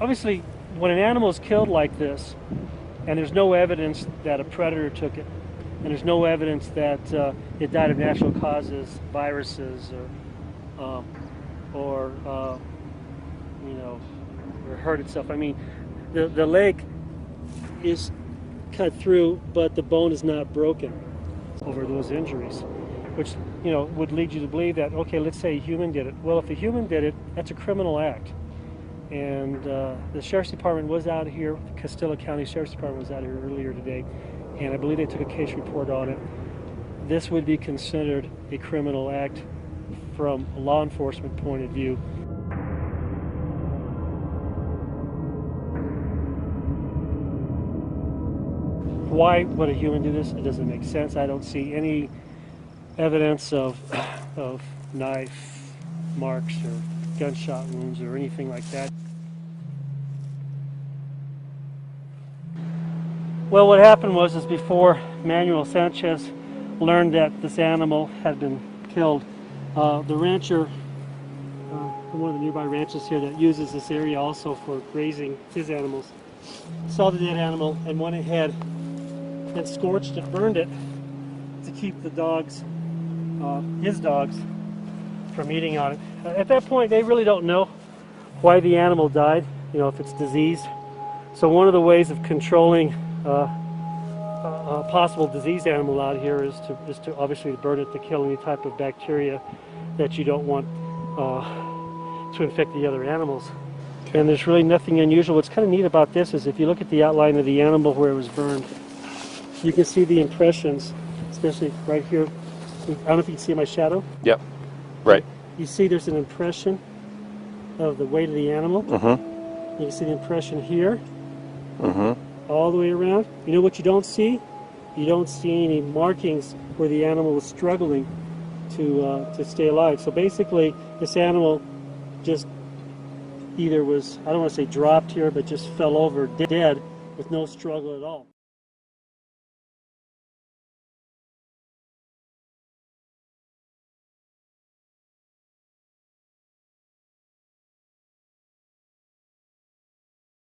obviously, when an animal is killed like this, and there's no evidence that a predator took it, and there's no evidence that it died of natural causes, viruses, or you know, or hurt itself. I mean, the leg is cut through, but the bone is not broken over those injuries, which, you know, would lead you to believe that, okay, let's say a human did it. Well, if a human did it, that's a criminal act. And the Sheriff's Department was out here, the Castilla County Sheriff's Department was out here earlier today, and I believe they took a case report on it. This would be considered a criminal act from a law enforcement point of view. Why would a human do this? It doesn't make sense. I don't see any evidence of knife marks or gunshot wounds or anything like that. Well, what happened was before Manuel Sanchez learned that this animal had been killed, the rancher from one of the nearby ranches here that uses this area also for grazing his animals saw the dead animal and went ahead and scorched it, burned it, to keep the dogs, his dogs, from eating on it. At that point, they really don't know why the animal died, you know, if it's diseased. So one of the ways of controlling a possible diseased animal out here is to obviously burn it to kill any type of bacteria that you don't want to infect the other animals. And there's really nothing unusual. What's kind of neat about this is if you look at the outline of the animal where it was burned, you can see the impressions, especially right here. I don't know if you can see my shadow. Yep. Right. You see there's an impression of the weight of the animal. Mm-hmm. You can see the impression here. Mm-hmm. All the way around. You know what you don't see? You don't see any markings where the animal was struggling to stay alive. So basically, this animal just either was, I don't want to say dropped here, but just fell over dead with no struggle at all.